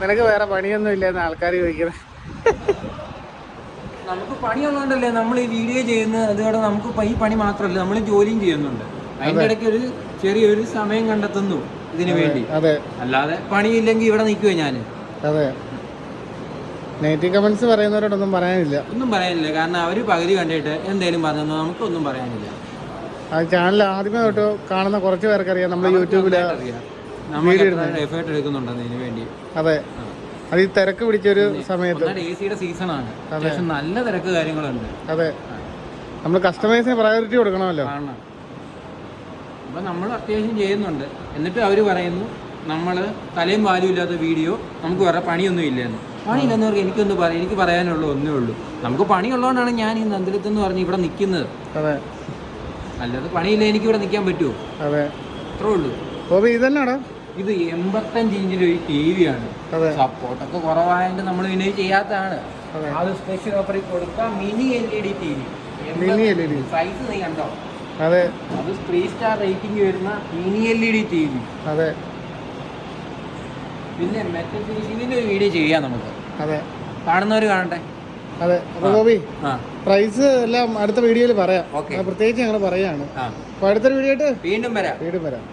നിനക്ക് വേറെ പണിയൊന്നും ഇല്ലെന്ന് ആൾക്കാർ ചോദിക്കുന്നത്. നമുക്ക് പണിയുള്ളതുകൊണ്ടല്ലേ നമ്മൾ ഈ വീഡിയോ ചെയ്യുന്നത്. അതുകൊണ്ട് നമുക്ക് ഈ പണി മാത്രമല്ല, നമ്മൾ ജോലിയും ചെയ്യുന്നുണ്ട്. അതിൻ്റെ ഇടയ്ക്ക് ഒരു ചെറിയൊരു സമയം കണ്ടെത്തുന്നു ഇതിനു വേണ്ടി. അതെ, അല്ലാതെ പണിയില്ലെങ്കിൽ ഇവിടെ നിൽക്കുവേ ഞാൻ. അതെ. നെഗറ്റീവ് കമന്റ്സ് പറയുന്നവരോടൊന്നും പറയാനില്ല, ഒന്നും പറയാനില്ല. കാരണം അവർ പകുതി കണ്ടിട്ട് എന്തെങ്കിലും പറഞ്ഞു, നമുക്കൊന്നും പറയാനില്ല. ആ ചാനൽ ആദ്യമേ തൊട്ട് കാണുന്ന കുറച്ച് പേർക്കറിയാം നമ്മൾ യൂട്യൂബിൽ നമ്മൾ എഫേർട്ട് എടുക്കുന്നുണ്ടെന്ന് ഇതിനു വേണ്ടി. അതെ, അത് ഈ തിരക്ക് പിടിച്ചൊരു സമയത്ത് AC യുടെ സീസണാണ്, അത്യാവശ്യം നല്ല തിരക്ക് കാര്യങ്ങളുണ്ട്. അതെ, നമ്മൾ കസ്റ്റമേഴ്സിന് പ്രയോറിറ്റി കൊടുക്കണമല്ലോ. അപ്പം നമ്മൾ അത്യാവശ്യം ചെയ്യുന്നുണ്ട്. എന്നിട്ട് അവർ പറയുന്നു നമ്മൾ തലയും പാലും ഇല്ലാത്ത വീഡിയോ, നമുക്ക് വേറെ പണിയൊന്നും ഇല്ലെന്ന്. പണിയില്ലെന്നവർക്ക് എനിക്ക് പറയാനുള്ളൂ ഒന്നേ ഉള്ളൂ, നമുക്ക് പണിയുള്ളതുകൊണ്ടാണ് ഞാൻ ഈ നന്ദിലത്തെന്ന് പറഞ്ഞ് ഇവിടെ നിൽക്കുന്നത്. അതെ, അല്ലാതെ പണിയില്ല എനിക്ക് ഇവിടെ നിൽക്കാൻ പറ്റുമോ? അതെ, അത്രേ ഉള്ളൂ. ഇതന്നെയാടാ, ഇത് 85 ഇഞ്ചിൻ്റെ ഒരു TV ആണ്. സപ്പോർട്ടൊക്കെ കുറവായതുകൊണ്ട് നമ്മൾ പിന്നെ ചെയ്യാത്തതാണ്. അത് സ്പെഷ്യൽ ഓഫറിൽ കൊടുക്കാം. Mini LED TV, mini LED size നീ കണ്ടോ? അതെ, അത് 3 സ്റ്റാർ റേറ്റിംഗ് വരുന്ന മിനി LED TV. അതെ, പിന്നെ മെറ്റൽ ഫിനിഷിങ്ങിന്റെ ഒരു വീഡിയോ ചെയ്യാം നമുക്ക്. അതെ, കാണുന്നവർ കാണട്ടെ. അതെ. ഗോപി, പ്രൈസ് എല്ലാം അടുത്ത വീഡിയോയിൽ പറയാം. പ്രത്യേകിച്ച് ഞങ്ങൾ പറയാണ്. അപ്പോൾ അടുത്തൊരു വീഡിയോ ആയിട്ട് വീണ്ടും വരാം.